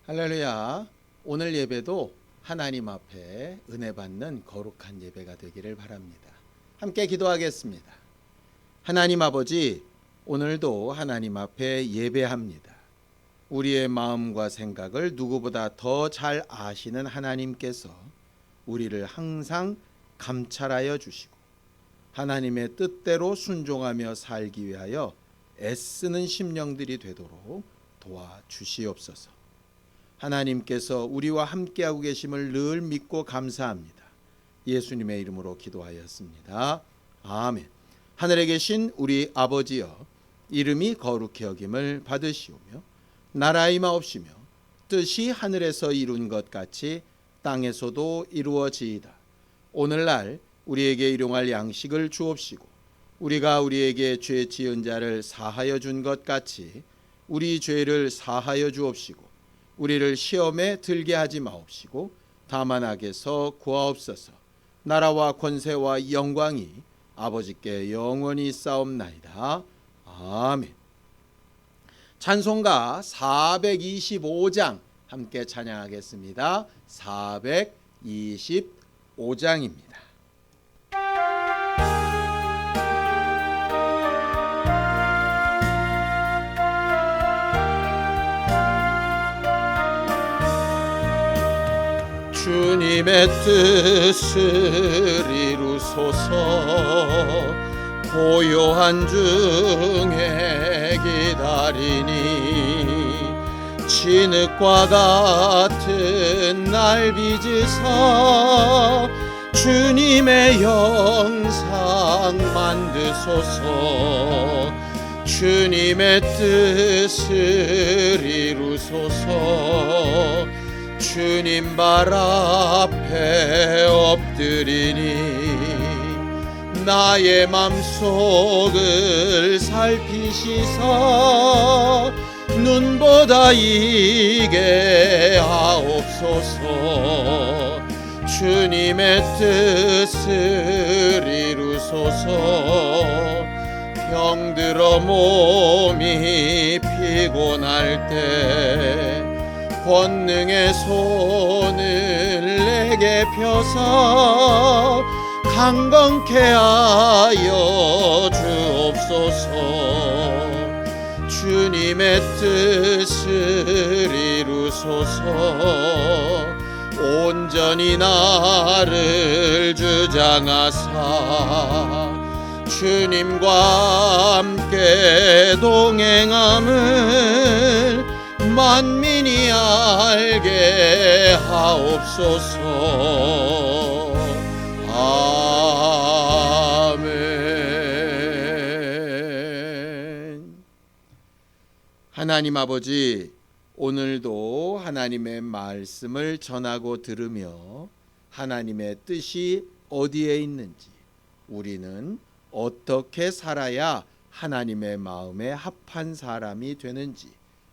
할렐루야. 오늘 예배도 하나님 앞에 은혜 받는 거룩한 예배가 되기를 바랍니다. 함께 기도하겠습니다. 하나님 아버지, 오늘도 하나님 앞에 예배합니다. 우리의 마음과 생각을 누구보다 더 잘 아시는 하나님께서 우리를 항상 감찰하여 주시고 하나님의 뜻대로 순종하며 살기 위하여 애쓰는 심령들이 되도록 도와주시옵소서. 하나님께서 우리와 함께하고 계심을 늘 믿고 감사합니다. 예수님의 이름으로 기도하였습니다. 아멘. 하늘에 계신 우리 아버지여, 이름이 거룩히 여김을 받으시오며 나라의 마옵시며 뜻이 하늘에서 이룬 것 같이 땅에서도 이루어지이다. 오늘날 우리에게 일용할 양식을 주옵시고 우리가 우리에게 죄 지은 자를 사하여 준 것 같이 우리 죄를 사하여 주옵시고 우리를 시험에 들게 하지 마옵시고 다만 악에서 구하옵소서. 나라와 권세와 영광이 아버지께 영원히 있사옵나이다. 아멘. 찬송가 425장 함께 찬양하겠습니다. 425장입니다. 주님의 뜻을 이루소서. 고요한 중에 기다리니 진흙과 같은 날 빚으사 주님의 영상 만드소서. 주님의 뜻을 이루소서. 주님 발 앞에 엎드리니 나의 맘속을 살피시사 눈보다 이게 하옵소서. 주님의 뜻을 이루소서. 병들어 몸이 피곤할 때 권능의 손을 내게 펴사 강건케 하여 주옵소서. 주님의 뜻을 이루소서. 온전히 나를 주장하사 주님과 함께 동행함을 만민이 알게 하옵소서. 아멘. 하나님 아버지, 오늘도 하나님의 말씀을 전하고 들으며 하나님의 뜻이 어디에 있는지, 우리는 어떻게 살아야 하나님의 마음에 합한 사람이 되는지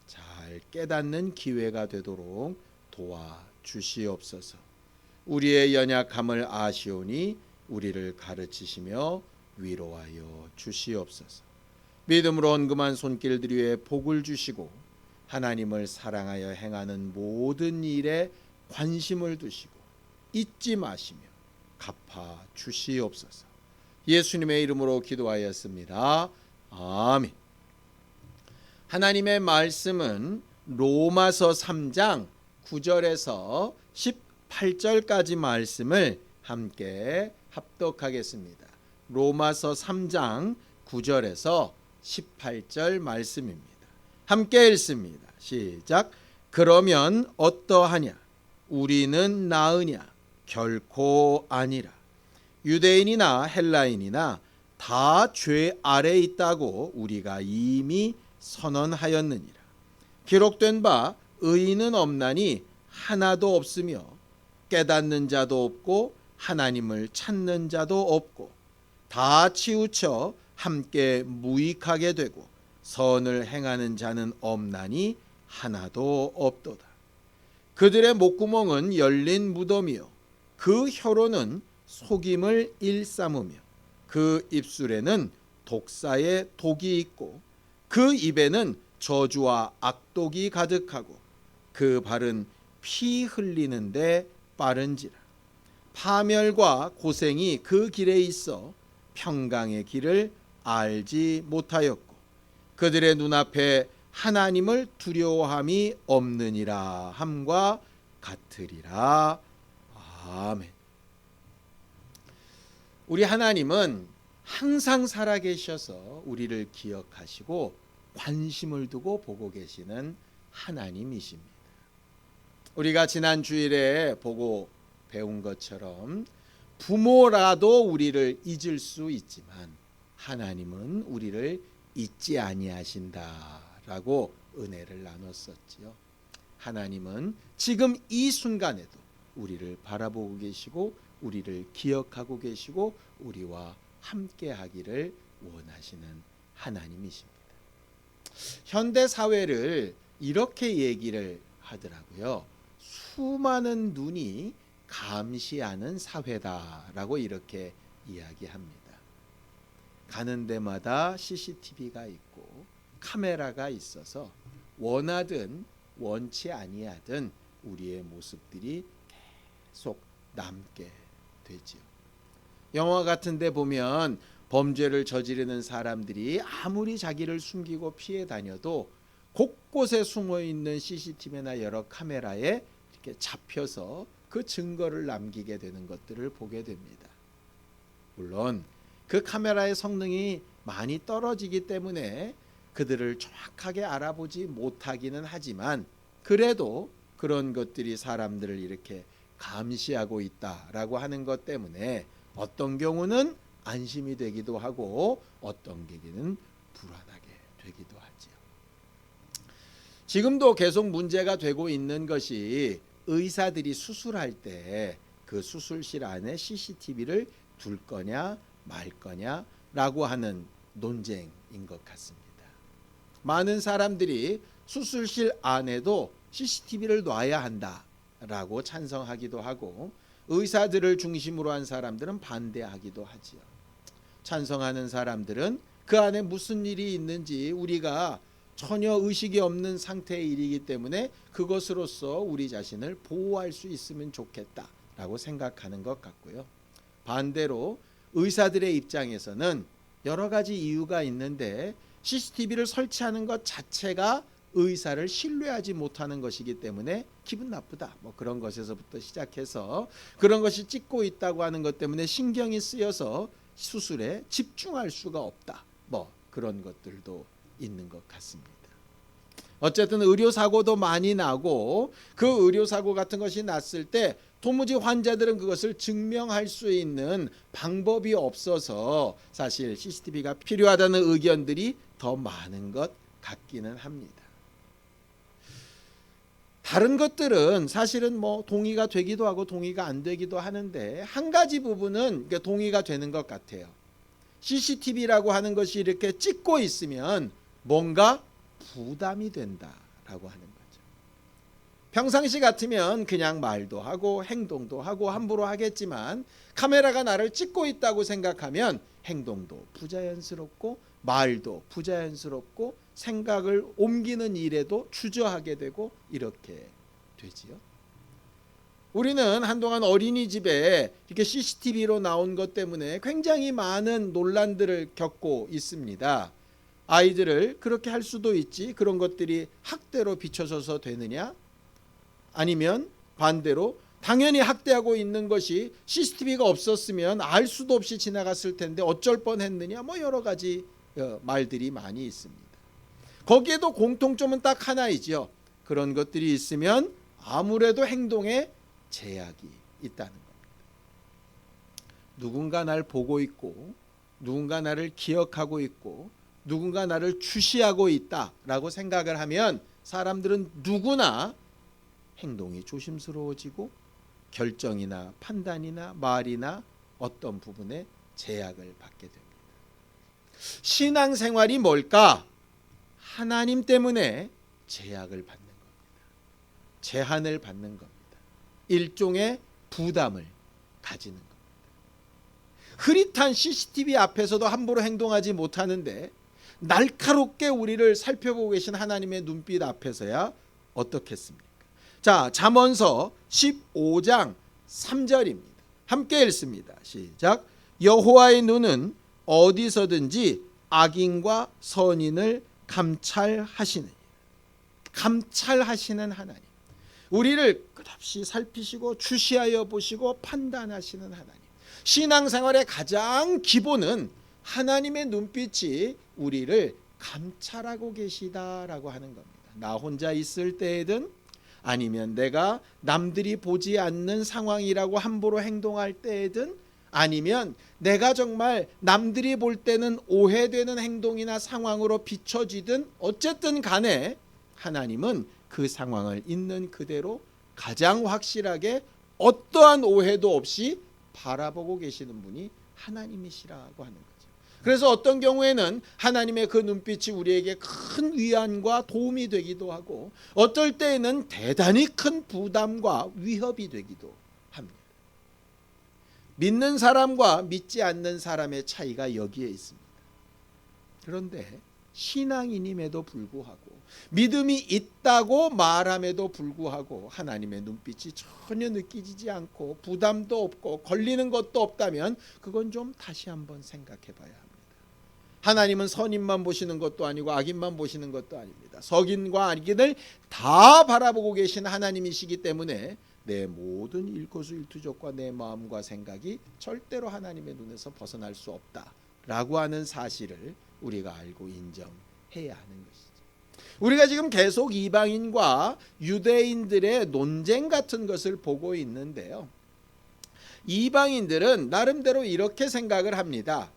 잘 깨닫는 기회가 되도록 도와주시옵소서. 우리의 연약함을 아시오니 우리를 가르치시며 위로하여 주시옵소서. 믿음으로 언금한 손길들 위에 복을 주시고 하나님을 사랑하여 행하는 모든 일에 관심을 두시고 잊지 마시며 갚아 주시옵소서. 예수님의 이름으로 기도하였습니다. 아멘. 하나님의 말씀은 로마서 3장 9절에서 18절까지 말씀을 함께 합독하겠습니다. 로마서 3장 9절에서 18절 말씀입니다. 함께 읽습니다. 시작. 그러면 어떠하냐? 우리는 나으냐? 결코 아니라. 유대인이나 헬라인이나 다 죄 아래 있다고 우리가 이미 선언하였느니라. 기록된 바 의인은 없나니 하나도 없으며 깨닫는 자도 없고 하나님을 찾는 자도 없고 다 치우쳐 함께 무익하게 되고 선을 행하는 자는 없나니 하나도 없도다. 그들의 목구멍은 열린 무덤이요 그 혀로는 속임을 일삼으며 그 입술에는 독사의 독이 있고 그 입에는 저주와 악독이 가득하고 그 발은 피 흘리는데 빠른지라. 파멸과 고생이 그 길에 있어 평강의 길을 알지 못하였고 그들의 눈앞에 하나님을 두려워함이 없느니라 함과 같으리라. 아멘. 우리 하나님은 항상 살아계셔서 우리를 기억하시고 관심을 두고 보고 계시는 하나님이십니다. 우리가 지난 주일에 보고 배운 것처럼 부모라도 우리를 잊을 수 있지만 하나님은 우리를 잊지 아니하신다라고 은혜를 나눴었지요. 하나님은 지금 이 순간에도 우리를 바라보고 계시고 우리를 기억하고 계시고 우리와 함께 하기를 원하시는 하나님이십니다. 현대 사회를 이렇게 얘기를 하더라고요. 수많은 눈이 감시하는 사회다라고 이렇게 이야기합니다. 가는 데마다 CCTV가 있고 카메라가 있어서 원하든 원치 아니하든 우리의 모습들이 계속 남게 되지요. 영화 같은 데 보면 범죄를 저지르는 사람들이 아무리 자기를 숨기고 피해 다녀도 곳곳에 숨어 있는 CCTV나 여러 카메라에 이렇게 잡혀서 그 증거를 남기게 되는 것들을 보게 됩니다. 물론 그 카메라의 성능이 많이 떨어지기 때문에 그들을 정확하게 알아보지 못하기는 하지만 그래도 그런 것들이 사람들을 이렇게 감시하고 있다라고 하는 것 때문에 어떤 경우는 안심이 되기도 하고 어떤 경우는 불안하게 되기도 하지요. 지금도 계속 문제가 되고 있는 것이 의사들이 수술할 때 그 수술실 안에 CCTV를 둘 거냐 말 거냐라고 하는 논쟁인 것 같습니다. 많은 사람들이 수술실 안에도 CCTV를 놔야 한다라고 찬성하기도 하고 의사들을 중심으로 한 사람들은 반대하기도 하지요. 찬성하는 사람들은 그 안에 무슨 일이 있는지 우리가 전혀 의식이 없는 상태의 일이기 때문에 그것으로서 우리 자신을 보호할 수 있으면 좋겠다라고 생각하는 것 같고요. 반대로 의사들의 입장에서는 여러 가지 이유가 있는데 CCTV를 설치하는 것 자체가 의사를 신뢰하지 못하는 것이기 때문에 기분 나쁘다. 뭐 그런 것에서부터 시작해서 그런 것이 찍고 있다고 하는 것 때문에 신경이 쓰여서 수술에 집중할 수가 없다. 뭐 그런 것들도 있는 것 같습니다. 어쨌든 의료사고도 많이 나고 그 의료사고 같은 것이 났을 때 도무지 환자들은 그것을 증명할 수 있는 방법이 없어서 사실 CCTV가 필요하다는 의견들이 더 많은 것 같기는 합니다. 다른 것들은 사실은 뭐 동의가 되기도 하고 동의가 안 되기도 하는데 한 가지 부분은 동의가 되는 것 같아요. CCTV라고 하는 것이 이렇게 찍고 있으면 뭔가 부담이 된다라고 하는 거죠. 평상시 같으면 그냥 말도 하고 행동도 하고 함부로 하겠지만 카메라가 나를 찍고 있다고 생각하면 행동도 부자연스럽고 말도 부자연스럽고 생각을 옮기는 일에도 주저하게 되고 이렇게 되지요. 우리는 한동안 어린이집에 이렇게 CCTV로 나온 것 때문에 굉장히 많은 논란들을 겪고 있습니다. 아이들을 그렇게 할 수도 있지 그런 것들이 학대로 비춰져서 되느냐? 아니면 반대로 당연히 학대하고 있는 것이 CCTV가 없었으면 알 수도 없이 지나갔을 텐데 어쩔 뻔했느냐? 뭐 여러 가지 말들이 많이 있습니다. 거기에도 공통점은 딱 하나이죠. 그런 것들이 있으면 아무래도 행동에 제약이 있다는 겁니다. 누군가 날 보고 있고 누군가 나를 기억하고 있고 누군가 나를 주시하고 있다라고 생각을 하면 사람들은 누구나 행동이 조심스러워지고 결정이나 판단이나 말이나 어떤 부분에 제약을 받게 됩니다. 신앙생활이 뭘까? 하나님 때문에 제약을 받는 겁니다. 제한을 받는 겁니다. 일종의 부담을 가지는 겁니다. 흐릿한 CCTV 앞에서도 함부로 행동하지 못하는데 날카롭게 우리를 살펴보고 계신 하나님의 눈빛 앞에서야 어떻겠습니까? 자, 잠언서 15장 3절입니다. 함께 읽습니다. 시작. 여호와의 눈은 어디서든지 악인과 선인을 감찰하시느니. 감찰하시는 하나님. 우리를 끝없이 살피시고 주시하여 보시고 판단하시는 하나님. 신앙생활의 가장 기본은 하나님의 눈빛이 우리를 감찰하고 계시다라고 하는 겁니다. 나 혼자 있을 때에든 아니면 내가 남들이 보지 않는 상황이라고 함부로 행동할 때에든 아니면 내가 정말 남들이 볼 때는 오해되는 행동이나 상황으로 비춰지든 어쨌든 간에 하나님은 그 상황을 있는 그대로 가장 확실하게 어떠한 오해도 없이 바라보고 계시는 분이 하나님이시라고 하는 거죠. 그래서 어떤 경우에는 하나님의 그 눈빛이 우리에게 큰 위안과 도움이 되기도 하고 어떨 때에는 대단히 큰 부담과 위협이 되기도 합니다. 믿는 사람과 믿지 않는 사람의 차이가 여기에 있습니다. 그런데 신앙인임에도 불구하고 믿음이 있다고 말함에도 불구하고 하나님의 눈빛이 전혀 느껴지지 않고 부담도 없고 걸리는 것도 없다면 그건 좀 다시 한번 생각해 봐야 합니다. 하나님은 선인만 보시는 것도 아니고 악인만 보시는 것도 아닙니다. 석인과 악인을 다 바라보고 계신 하나님이시기 때문에 내 모든 일거수일투족과 내 마음과 생각이 절대로 하나님의 눈에서 벗어날 수 없다라고 하는 사실을 우리가 알고 인정해야 하는 것이죠. 우리가 지금 계속 이방인과 유대인들의 논쟁 같은 것을 보고 있는데요. 이방인들은 나름대로 이렇게 생각을 합니다.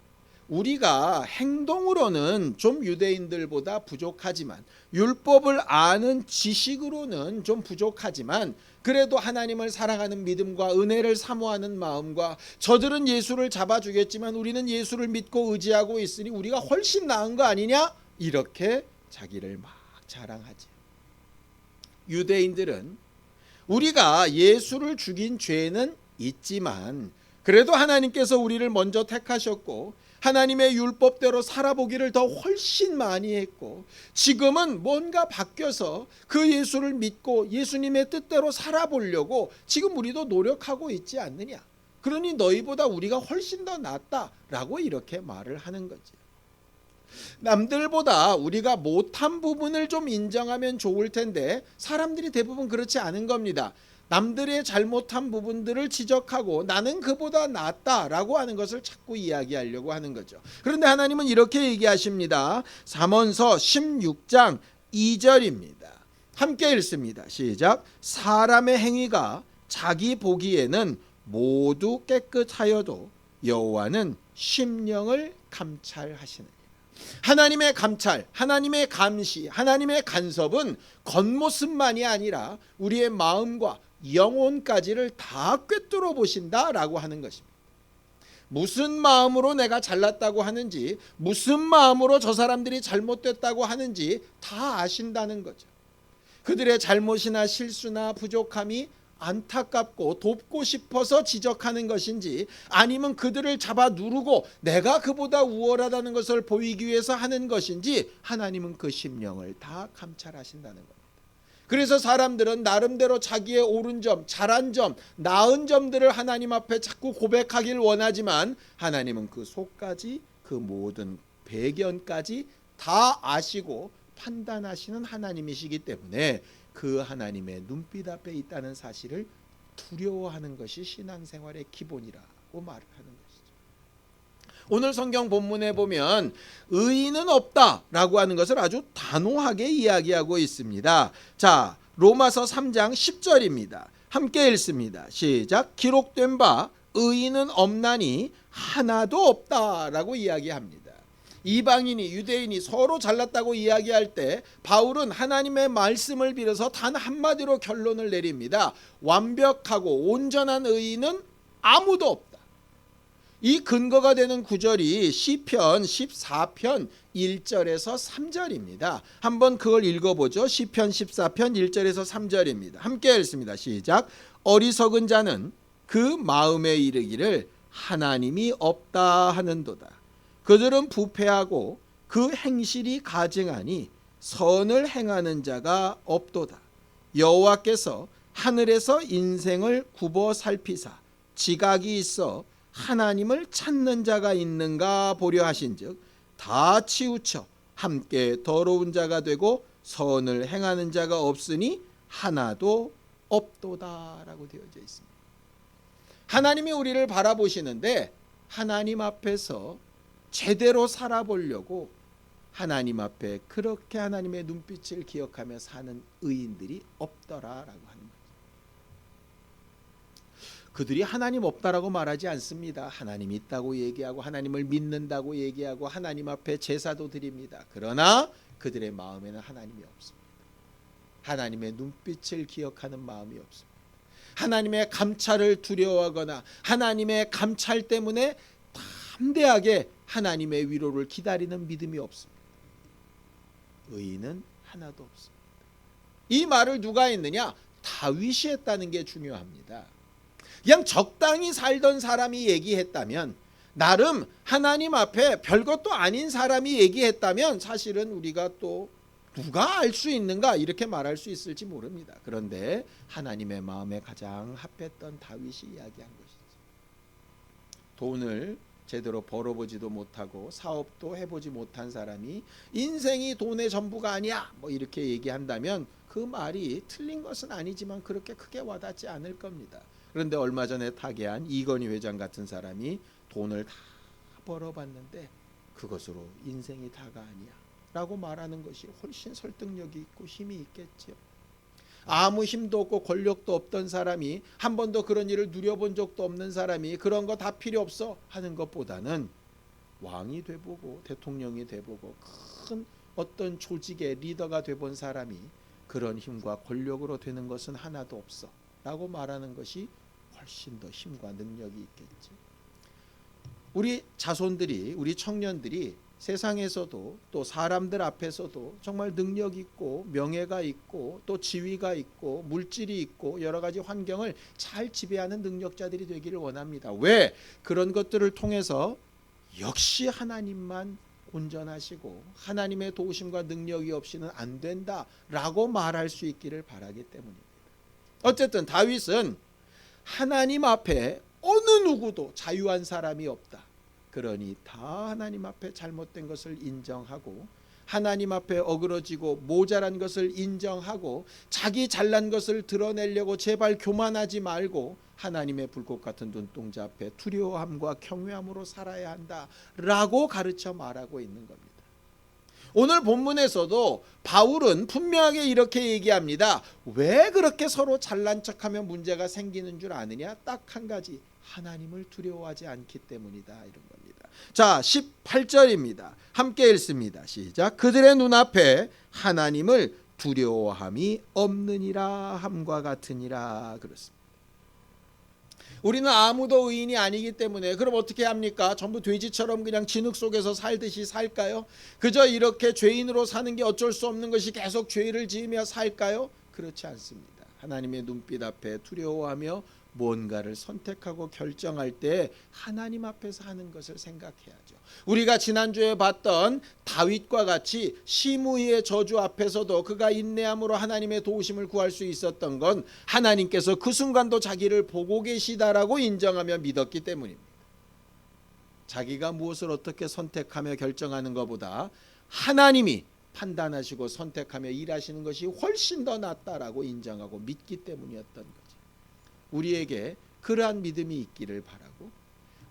우리가 행동으로는 좀 유대인들보다 부족하지만 율법을 아는 지식으로는 좀 부족하지만 그래도 하나님을 사랑하는 믿음과 은혜를 사모하는 마음과 저들은 예수를 잡아주겠지만 우리는 예수를 믿고 의지하고 있으니 우리가 훨씬 나은 거 아니냐? 이렇게 자기를 막 자랑하지. 유대인들은 우리가 예수를 죽인 죄는 있지만 그래도 하나님께서 우리를 먼저 택하셨고 하나님의 율법대로 살아보기를 더 훨씬 많이 했고 지금은 뭔가 바뀌어서 그 예수를 믿고 예수님의 뜻대로 살아보려고 지금 우리도 노력하고 있지 않느냐. 그러니 너희보다 우리가 훨씬 더 낫다라고 이렇게 말을 하는 거지. 남들보다 우리가 못한 부분을 좀 인정하면 좋을 텐데 사람들이 대부분 그렇지 않은 겁니다. 남들의 잘못한 부분들을 지적하고 나는 그보다 낫다라고 하는 것을 자꾸 이야기하려고 하는 거죠. 그런데 하나님은 이렇게 얘기하십니다. 잠언서 16장 2절입니다. 함께 읽습니다. 시작. 사람의 행위가 자기 보기에는 모두 깨끗하여도 여호와는 심령을 감찰하시느니라. 하나님의 감찰, 하나님의 감시, 하나님의 간섭은 겉모습만이 아니라 우리의 마음과 영혼까지를 다 꿰뚫어 보신다라고 하는 것입니다. 무슨 마음으로 내가 잘났다고 하는지, 무슨 마음으로 저 사람들이 잘못됐다고 하는지 다 아신다는 거죠. 그들의 잘못이나 실수나 부족함이 안타깝고 돕고 싶어서 지적하는 것인지 아니면 그들을 잡아 누르고 내가 그보다 우월하다는 것을 보이기 위해서 하는 것인지 하나님은 그 심령을 다 감찰하신다는 겁니다. 그래서 사람들은 나름대로 자기의 옳은 점, 잘한 점, 나은 점들을 하나님 앞에 자꾸 고백하길 원하지만 하나님은 그 속까지 그 모든 배경까지 다 아시고 판단하시는 하나님이시기 때문에 그 하나님의 눈빛 앞에 있다는 사실을 두려워하는 것이 신앙생활의 기본이라고 말을 하는 것이죠. 오늘 성경 본문에 보면 의인은 없다라고 하는 것을 아주 단호하게 이야기하고 있습니다. 자, 로마서 3장 10절입니다. 함께 읽습니다. 시작. 기록된 바 의인은 없나니 하나도 없다라고 이야기합니다. 이방인이 유대인이 서로 잘났다고 이야기할 때 바울은 하나님의 말씀을 빌어서 단 한마디로 결론을 내립니다. 완벽하고 온전한 의인은 아무도 없다. 이 근거가 되는 구절이 시편 14편 1절에서 3절입니다. 한번 그걸 읽어보죠. 시편 14편 1절에서 3절입니다. 함께 읽습니다. 시작. 어리석은 자는 그 마음에 이르기를 하나님이 없다 하는도다. 그들은 부패하고 그 행실이 가증하니 선을 행하는 자가 없도다. 여호와께서 하늘에서 인생을 굽어 살피사 지각이 있어 하나님을 찾는 자가 있는가 보려 하신즉 다 치우쳐 함께 더러운 자가 되고 선을 행하는 자가 없으니 하나도 없도다라고 되어져 있습니다. 하나님이 우리를 바라보시는데 하나님 앞에서 제대로 살아보려고 하나님 앞에 그렇게 하나님의 눈빛을 기억하며 사는 의인들이 없더라라고 하는 거죠. 그들이 하나님 없다라고 말하지 않습니다. 하나님 있다고 얘기하고 하나님을 믿는다고 얘기하고 하나님 앞에 제사도 드립니다. 그러나 그들의 마음에는 하나님이 없습니다. 하나님의 눈빛을 기억하는 마음이 없습니다. 하나님의 감찰을 두려워하거나 하나님의 감찰 때문에 담대하게 하나님의 위로를 기다리는 믿음이 없습니다. 의인은 하나도 없습니다. 이 말을 누가 했느냐? 다윗이 했다는 게 중요합니다. 그냥 적당히 살던 사람이 얘기했다면, 나름 하나님 앞에 별것도 아닌 사람이 얘기했다면 사실은 우리가 또 누가 알 수 있는가 이렇게 말할 수 있을지 모릅니다. 그런데 하나님의 마음에 가장 합했던 다윗이 이야기한 것이죠. 돈을 제대로 벌어보지도 못하고 사업도 해보지 못한 사람이 인생이 돈의 전부가 아니야 뭐 이렇게 얘기한다면 그 말이 틀린 것은 아니지만 그렇게 크게 와닿지 않을 겁니다. 그런데 얼마 전에 타계한 이건희 회장 같은 사람이 돈을 다 벌어봤는데 그것으로 인생이 다가 아니야 라고 말하는 것이 훨씬 설득력이 있고 힘이 있겠죠. 아무 힘도 없고 권력도 없던 사람이, 한 번도 그런 일을 누려본 적도 없는 사람이 그런 거 다 필요 없어 하는 것보다는 왕이 돼보고 대통령이 돼보고 큰 어떤 조직의 리더가 돼본 사람이 그런 힘과 권력으로 되는 것은 하나도 없어 라고 말하는 것이 훨씬 더 힘과 능력이 있겠지. 우리 자손들이, 우리 청년들이 세상에서도 또 사람들 앞에서도 정말 능력 있고 명예가 있고 또 지위가 있고 물질이 있고 여러 가지 환경을 잘 지배하는 능력자들이 되기를 원합니다. 왜? 그런 것들을 통해서 역시 하나님만 온전하시고 하나님의 도우심과 능력이 없이는 안 된다라고 말할 수 있기를 바라기 때문입니다. 어쨌든 다윗은 하나님 앞에 어느 누구도 자유한 사람이 없다. 그러니 다 하나님 앞에 잘못된 것을 인정하고 하나님 앞에 어그러지고 모자란 것을 인정하고 자기 잘난 것을 드러내려고 제발 교만하지 말고 하나님의 불꽃 같은 눈동자 앞에 두려워함과 경외함으로 살아야 한다라고 가르쳐 말하고 있는 겁니다. 오늘 본문에서도 바울은 분명하게 이렇게 얘기합니다. 왜 그렇게 서로 잘난 척하면 문제가 생기는 줄 아느냐? 딱 한 가지, 하나님을 두려워하지 않기 때문이다 이런 겁니다. 자, 18절입니다. 함께 읽습니다. 시작. 그들의 눈앞에 하나님을 두려워함이 없느니라 함과 같으니라. 그렇습니다. 우리는 아무도 의인이 아니기 때문에 그럼 어떻게 합니까? 전부 돼지처럼 그냥 진흙 속에서 살듯이 살까요? 그저 이렇게 죄인으로 사는 게 어쩔 수 없는 것이 계속 죄를 지으며 살까요? 그렇지 않습니다. 하나님의 눈빛 앞에 두려워하며 뭔가를 선택하고 결정할 때 하나님 앞에서 하는 것을 생각해야죠. 우리가 지난주에 봤던 다윗과 같이 시므이의 저주 앞에서도 그가 인내함으로 하나님의 도우심을 구할 수 있었던 건 하나님께서 그 순간도 자기를 보고 계시다라고 인정하며 믿었기 때문입니다. 자기가 무엇을 어떻게 선택하며 결정하는 것보다 하나님이 판단하시고 선택하며 일하시는 것이 훨씬 더 낫다라고 인정하고 믿기 때문이었던 거죠. 우리에게 그러한 믿음이 있기를 바라고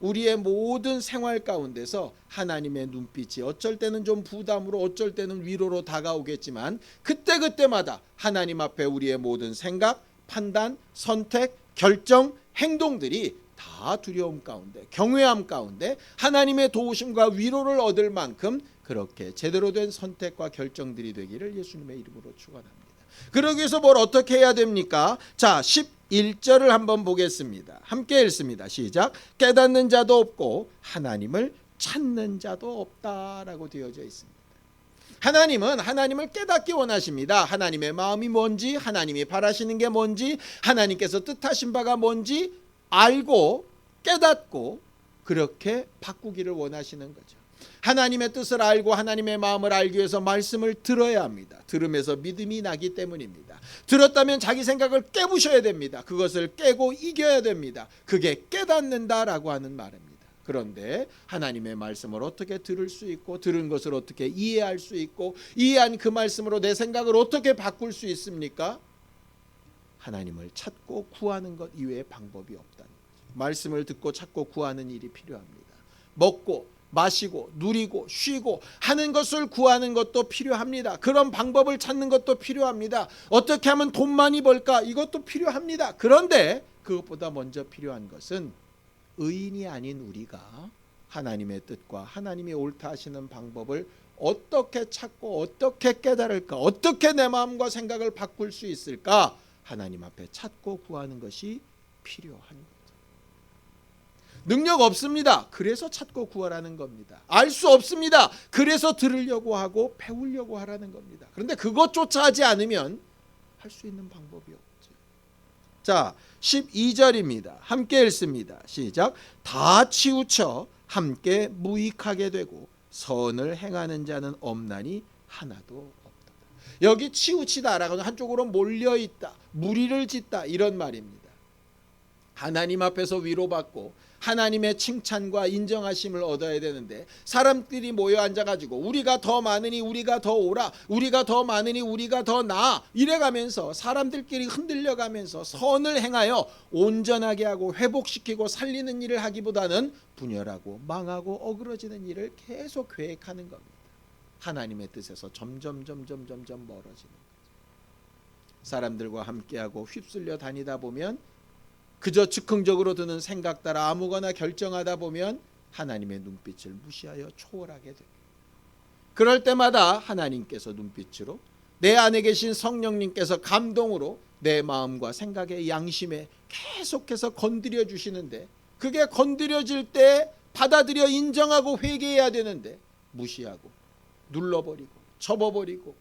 우리의 모든 생활 가운데서 하나님의 눈빛이 어쩔 때는 좀 부담으로 어쩔 때는 위로로 다가오겠지만 그때그때마다 하나님 앞에 우리의 모든 생각, 판단, 선택, 결정, 행동들이 다 두려움 가운데 경외함 가운데 하나님의 도우심과 위로를 얻을 만큼 그렇게 제대로 된 선택과 결정들이 되기를 예수님의 이름으로 축원합니다. 그러기 위해서 뭘 어떻게 해야 됩니까? 자, 11절을 한번 보겠습니다. 함께 읽습니다. 시작. 깨닫는 자도 없고 하나님을 찾는 자도 없다라고 되어져 있습니다. 하나님은 하나님을 깨닫기 원하십니다. 하나님의 마음이 뭔지, 하나님이 바라시는 게 뭔지, 하나님께서 뜻하신 바가 뭔지 알고 깨닫고 그렇게 바꾸기를 원하시는 거죠. 하나님의 뜻을 알고 하나님의 마음을 알기 위해서 말씀을 들어야 합니다. 들으면서 믿음이 나기 때문입니다. 들었다면 자기 생각을 깨부셔야 됩니다. 그것을 깨고 이겨야 됩니다. 그게 깨닫는다라고 하는 말입니다. 그런데 하나님의 말씀을 어떻게 들을 수 있고 들은 것을 어떻게 이해할 수 있고 이해한 그 말씀으로 내 생각을 어떻게 바꿀 수 있습니까? 하나님을 찾고 구하는 것 이외에 방법이 없다는 거죠. 말씀을 듣고 찾고 구하는 일이 필요합니다. 먹고 마시고 누리고 쉬고 하는 것을 구하는 것도 필요합니다. 그런 방법을 찾는 것도 필요합니다. 어떻게 하면 돈 많이 벌까? 이것도 필요합니다. 그런데 그것보다 먼저 필요한 것은 의인이 아닌 우리가 하나님의 뜻과 하나님이 옳다 하시는 방법을 어떻게 찾고 어떻게 깨달을까? 어떻게 내 마음과 생각을 바꿀 수 있을까? 하나님 앞에 찾고 구하는 것이 필요한 거죠. 능력 없습니다. 그래서 찾고 구하라는 겁니다. 알 수 없습니다. 그래서 들으려고 하고 배우려고 하라는 겁니다. 그런데 그것조차 하지 않으면 할 수 있는 방법이 없죠. 자, 12절입니다. 함께 읽습니다. 시작. 다 치우쳐 함께 무익하게 되고 선을 행하는 자는 없나니 하나도 없다. 여기 치우치다라고 하는 한쪽으로 몰려있다, 무리를 짓다 이런 말입니다. 하나님 앞에서 위로받고 하나님의 칭찬과 인정하심을 얻어야 되는데 사람들이 모여 앉아가지고 우리가 더 많으니 우리가 더 오라, 우리가 더 많으니 우리가 더 나아 이래가면서 사람들끼리 흔들려가면서 선을 행하여 온전하게 하고 회복시키고 살리는 일을 하기보다는 분열하고 망하고 어그러지는 일을 계속 계획하는 겁니다. 하나님의 뜻에서 점점 멀어지는 거죠. 사람들과 함께하고 휩쓸려 다니다 보면 그저 즉흥적으로 드는 생각 따라 아무거나 결정하다 보면 하나님의 눈빛을 무시하여 초월하게 됩니다. 그럴 때마다 하나님께서 눈빛으로 내 안에 계신 성령님께서 감동으로 내 마음과 생각의 양심에 계속해서 건드려 주시는데 그게 건드려질 때 받아들여 인정하고 회개해야 되는데 무시하고 눌러버리고 접어버리고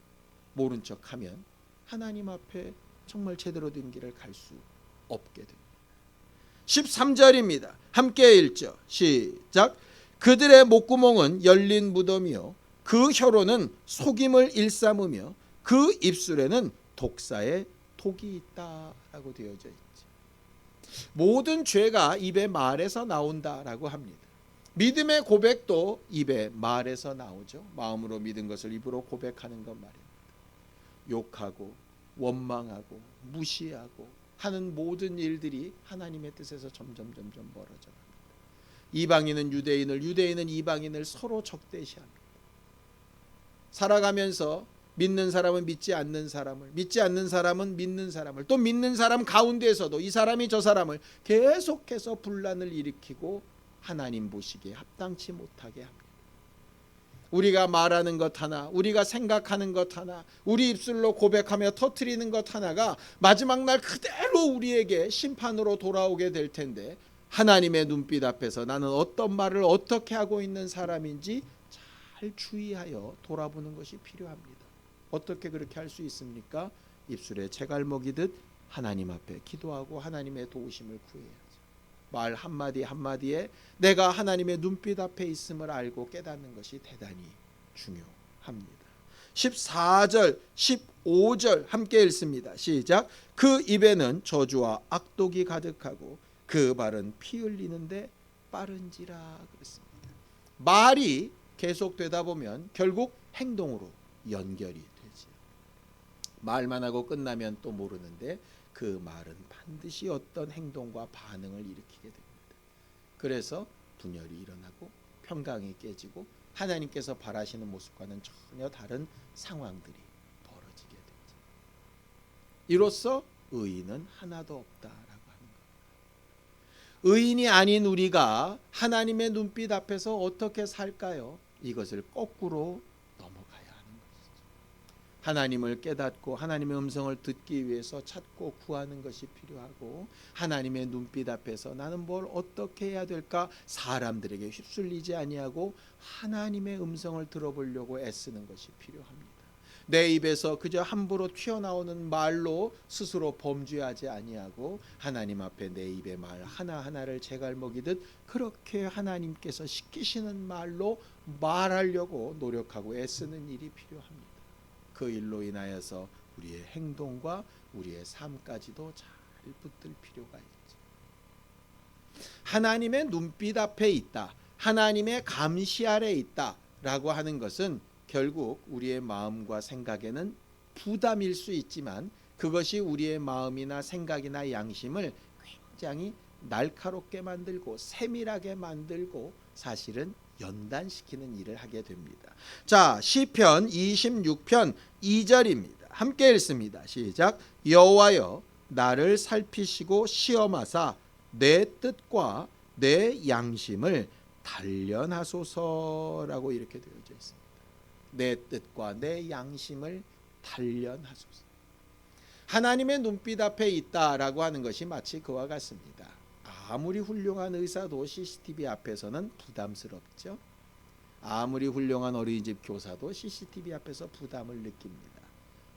모른 척하면 하나님 앞에 정말 제대로 된 길을 갈 수 없게 됩니다. 13절입니다. 함께 읽죠. 시작. 그들의 목구멍은 열린 무덤이요 그 혀로는 속임을 일삼으며 그 입술에는 독사의 독이 있다라고 되어져 있지. 모든 죄가 입의 말에서 나온다라고 합니다. 믿음의 고백도 입의 말에서 나오죠. 마음으로 믿은 것을 입으로 고백하는 것 말입니다. 욕하고 원망하고 무시하고 하는 모든 일들이 하나님의 뜻에서 점점 멀어져 갑니다. 이방인은 유대인을, 유대인은 이방인을 서로 적대시합니다. 살아가면서 믿는 사람은 믿지 않는 사람을, 믿지 않는 사람은 믿는 사람을, 또 믿는 사람 가운데에서도 이 사람이 저 사람을 계속해서 분란을 일으키고 하나님 보시기에 합당치 못하게 합니다. 우리가 말하는 것 하나, 우리가 생각하는 것 하나, 우리 입술로 고백하며 터뜨리는 것 하나가 마지막 날 그대로 우리에게 심판으로 돌아오게 될 텐데 하나님의 눈빛 앞에서 나는 어떤 말을 어떻게 하고 있는 사람인지 잘 주의하여 돌아보는 것이 필요합니다. 어떻게 그렇게 할 수 있습니까? 입술에 채갈먹이듯 하나님 앞에 기도하고 하나님의 도우심을 구해야죠. 말 한마디 한마디에 내가 하나님의 눈빛 앞에 있음을 알고 깨닫는 것이 대단히 중요합니다. 14절 15절 함께 읽습니다. 시작. 그 입에는 저주와 악독이 가득하고 그 발은 피 흘리는데 빠른지라 그랬습니다. 말이 계속되다 보면 결국 행동으로 연결이 되지. 말만 하고 끝나면 또 모르는데 그 말은 반드시 어떤 행동과 반응을 일으키게 됩니다. 그래서 분열이 일어나고 평강이 깨지고 하나님께서 바라시는 모습과는 전혀 다른 상황들이 벌어지게 되죠. 이로써 의인은 하나도 없다라고 하는 겁니다. 의인이 아닌 우리가 하나님의 눈빛 앞에서 어떻게 살까요? 이것을 거꾸로 넘어가야 하는 것이죠. 하나님을 깨닫고 하나님의 음성을 듣기 위해서 찾고 구하는 것이 필요하고 하나님의 눈빛 앞에서 나는 뭘 어떻게 해야 될까? 사람들에게 휩쓸리지 아니하고 하나님의 음성을 들어보려고 애쓰는 것이 필요합니다. 내 입에서 그저 함부로 튀어나오는 말로 스스로 범죄하지 아니하고 하나님 앞에 내 입의 말 하나하나를 제갈 먹이듯 그렇게 하나님께서 시키시는 말로 말하려고 노력하고 애쓰는 일이 필요합니다. 그 일로 인하여서 우리의 행동과 우리의 삶까지도 잘 붙들 필요가 있죠. 하나님의 눈빛 앞에 있다, 하나님의 감시 아래 있다 라고 하는 것은 결국 우리의 마음과 생각에는 부담일 수 있지만 그것이 우리의 마음이나 생각이나 양심을 굉장히 날카롭게 만들고 세밀하게 만들고 사실은 연단시키는 일을 하게 됩니다. 자, 시편 26편 2절입니다. 함께 읽습니다. 시작. 여호와여 나를 살피시고 시험하사 내 뜻과 내 양심을 단련하소서라고 이렇게 되어져 있습니다. 내 뜻과 내 양심을 단련하소서. 하나님의 눈빛 앞에 있다라고 하는 것이 마치 그와 같습니다. 아무리 훌륭한 의사도 CCTV 앞에서는 부담스럽죠. 아무리 훌륭한 어린이집 교사도 CCTV 앞에서 부담을 느낍니다.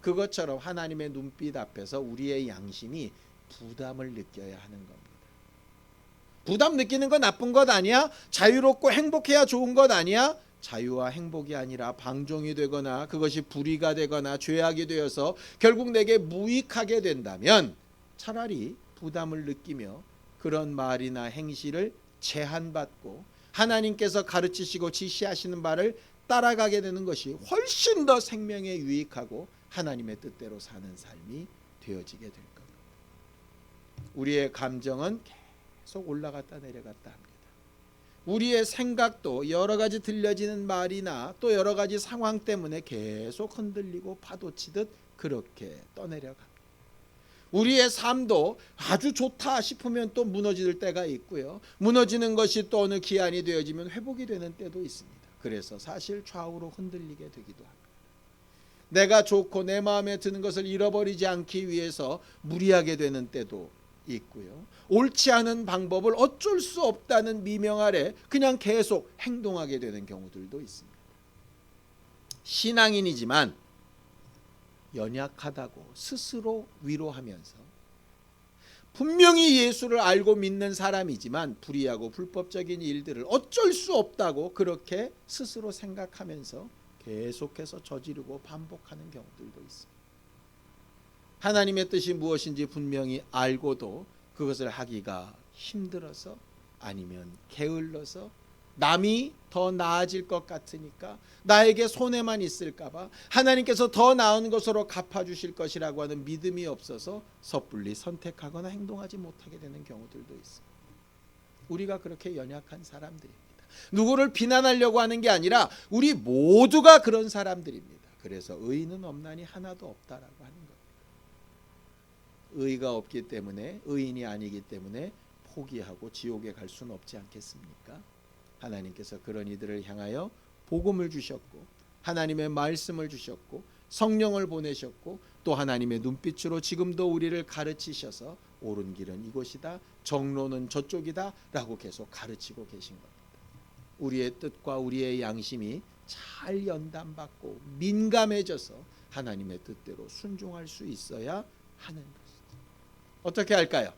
그것처럼 하나님의 눈빛 앞에서 우리의 양심이 부담을 느껴야 하는 겁니다. 부담 느끼는 건 나쁜 것 아니야? 자유롭고 행복해야 좋은 것 아니야? 자유와 행복이 아니라 방종이 되거나 그것이 불의가 되거나 죄악이 되어서 결국 내게 무익하게 된다면 차라리 부담을 느끼며 그런 말이나 행실을 제한받고 하나님께서 가르치시고 지시하시는 바를 따라가게 되는 것이 훨씬 더 생명에 유익하고 하나님의 뜻대로 사는 삶이 되어지게 될 겁니다. 우리의 감정은 계속 올라갔다 내려갔다 합니다. 우리의 생각도 여러 가지 들려지는 말이나 또 여러 가지 상황 때문에 계속 흔들리고 파도치듯 그렇게 떠내려갑니다. 우리의 삶도 아주 좋다 싶으면 또 무너질 때가 있고요. 무너지는 것이 또 어느 기한이 되어지면 회복이 되는 때도 있습니다. 그래서 사실 좌우로 흔들리게 되기도 합니다. 내가 좋고 내 마음에 드는 것을 잃어버리지 않기 위해서 무리하게 되는 때도 있고요. 옳지 않은 방법을 어쩔 수 없다는 미명 아래 그냥 계속 행동하게 되는 경우들도 있습니다. 신앙인이지만 연약하다고 스스로 위로하면서 분명히 예수를 알고 믿는 사람이지만 불의하고 불법적인 일들을 어쩔 수 없다고 그렇게 스스로 생각하면서 계속해서 저지르고 반복하는 경우들도 있습니다. 하나님의 뜻이 무엇인지 분명히 알고도 그것을 하기가 힘들어서 아니면 게을러서 남이 더 나아질 것 같으니까 나에게 손해만 있을까 봐 하나님께서 더 나은 것으로 갚아주실 것이라고 하는 믿음이 없어서 섣불리 선택하거나 행동하지 못하게 되는 경우들도 있습니다. 우리가 그렇게 연약한 사람들입니다. 누구를 비난하려고 하는 게 아니라 우리 모두가 그런 사람들입니다. 그래서 의인은 없나니 하나도 없다라고 하는 겁니다. 의가 없기 때문에 의인이 아니기 때문에 포기하고 지옥에 갈 수는 없지 않겠습니까? 하나님께서 그런 이들을 향하여 복음을 주셨고 하나님의 말씀을 주셨고 성령을 보내셨고 또 하나님의 눈빛으로 지금도 우리를 가르치셔서 옳은 길은 이곳이다, 정로는 저쪽이다 라고 계속 가르치고 계신 겁니다. 우리의 뜻과 우리의 양심이 잘 연단받고 민감해져서 하나님의 뜻대로 순종할 수 있어야 하는 것이죠. 어떻게 할까요?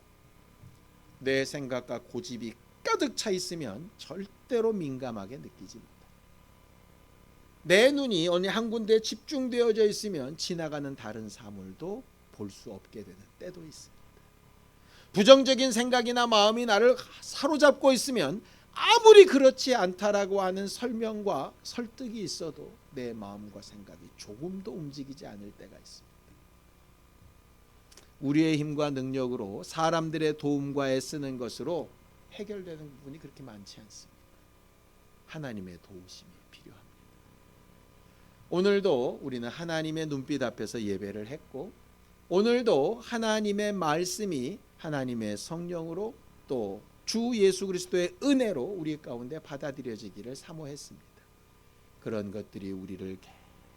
내 생각과 고집이 가득 차 있으면 절대로 민감하게 느끼지 못합니다. 내 눈이 어느 한 군데에 집중되어져 있으면 지나가는 다른 사물도 볼 수 없게 되는 때도 있습니다. 부정적인 생각이나 마음이 나를 사로잡고 있으면 아무리 그렇지 않다라고 하는 설명과 설득이 있어도 내 마음과 생각이 조금도 움직이지 않을 때가 있습니다. 우리의 힘과 능력으로 사람들의 도움과 애쓰는 것으로 해결되는 부분이 그렇게 많지 않습니다. 하나님의 도우심이 필요합니다. 오늘도 우리는 하나님의 눈빛 앞에서 예배를 했고 오늘도 하나님의 말씀이 하나님의 성령으로 또 주 예수 그리스도의 은혜로 우리 가운데 받아들여지기를 사모했습니다. 그런 것들이 우리를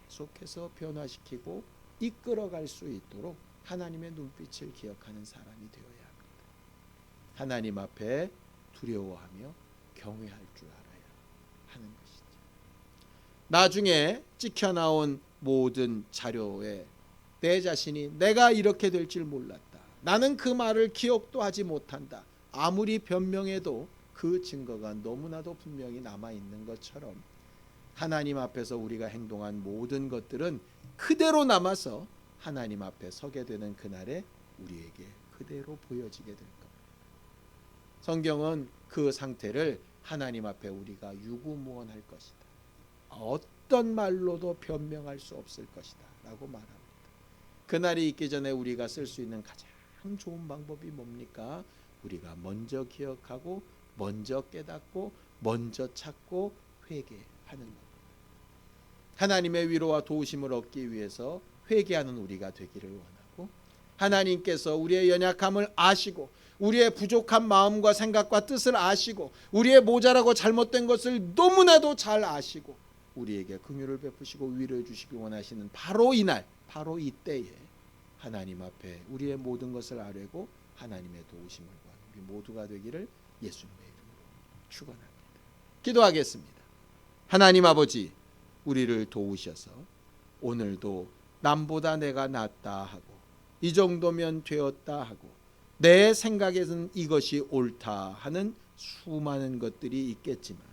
계속해서 변화시키고 이끌어갈 수 있도록 하나님의 눈빛을 기억하는 사람이 되어야 합니다. 하나님 앞에 두려워하며 경외할 줄 알아야 하는 것이죠. 나중에 찍혀 나온 모든 자료에 내 자신이 내가 이렇게 될 줄 몰랐다. 나는 그 말을 기억도 하지 못한다. 아무리 변명해도 그 증거가 너무나도 분명히 남아있는 것처럼 하나님 앞에서 우리가 행동한 모든 것들은 그대로 남아서 하나님 앞에 서게 되는 그날에 우리에게 그대로 보여지게 될 겁니다. 성경은 그 상태를 하나님 앞에 우리가 유구무원할 것이다. 어떤 말로도 변명할 수 없을 것이다 라고 말합니다. 그날이 있기 전에 우리가 쓸 수 있는 가장 좋은 방법이 뭡니까? 우리가 먼저 기억하고 먼저 깨닫고 먼저 찾고 회개하는 겁니다. 하나님의 위로와 도우심을 얻기 위해서 회개하는 우리가 되기를 원하고, 하나님께서 우리의 연약함을 아시고 우리의 부족한 마음과 생각과 뜻을 아시고 우리의 모자라고 잘못된 것을 너무나도 잘 아시고 우리에게 긍휼을 베푸시고 위로해 주시기 원하시는 바로 이날, 바로 이때에 하나님 앞에 우리의 모든 것을 아뢰고 하나님의 도우심을 구하는 우리 모두가 되기를 예수님의 이름으로 축원합니다. 기도하겠습니다. 하나님 아버지, 우리를 도우셔서 오늘도 남보다 내가 낫다 하고 이 정도면 되었다 하고 내 생각에서는 이것이 옳다 하는 수많은 것들이 있겠지만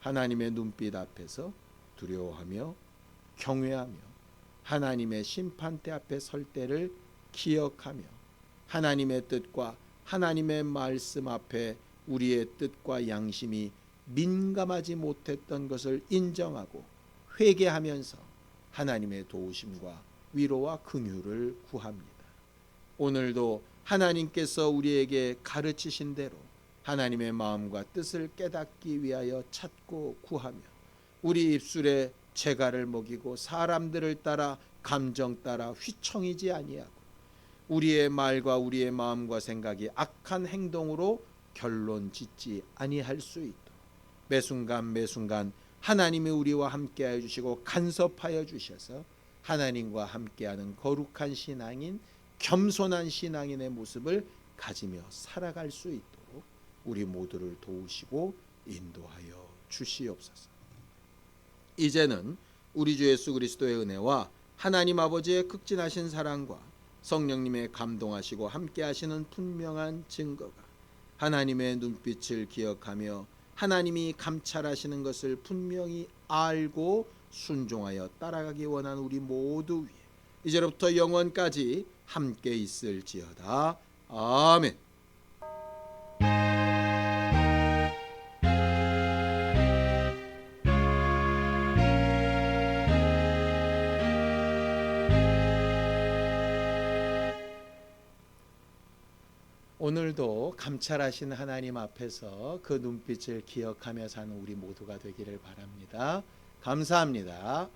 하나님의 눈빛 앞에서 두려워하며 경외하며 하나님의 심판대 앞에 설 때를 기억하며 하나님의 뜻과 하나님의 말씀 앞에 우리의 뜻과 양심이 민감하지 못했던 것을 인정하고 회개하면서 하나님의 도우심과 위로와 긍휼을 구합니다. 오늘도 하나님께서 우리에게 가르치신 대로 하나님의 마음과 뜻을 깨닫기 위하여 찾고 구하며 우리 입술에 재갈을 먹이고 사람들을 따라 감정 따라 휘청이지 아니하고 우리의 말과 우리의 마음과 생각이 악한 행동으로 결론 짓지 아니할 수 있도록 매순간 매순간 하나님이 우리와 함께하여 주시고 간섭하여 주셔서 하나님과 함께하는 거룩한 신앙인, 겸손한 신앙인의 모습을 가지며 살아갈 수 있도록 우리 모두를 도우시고 인도하여 주시옵소서. 이제는 우리 주 예수 그리스도의 은혜와 하나님 아버지의 극진하신 사랑과 성령님의 감동하시고 함께하시는 분명한 증거가 하나님의 눈빛을 기억하며 하나님이 감찰하시는 것을 분명히 알고 순종하여 따라가기 원하는 우리 모두 위에 이제로부터 영원까지 함께 있을지어다. 아멘. 오늘도 감찰하신 하나님 앞에서 그 눈빛을 기억하며 사는 우리 모두가 되기를 바랍니다. 감사합니다.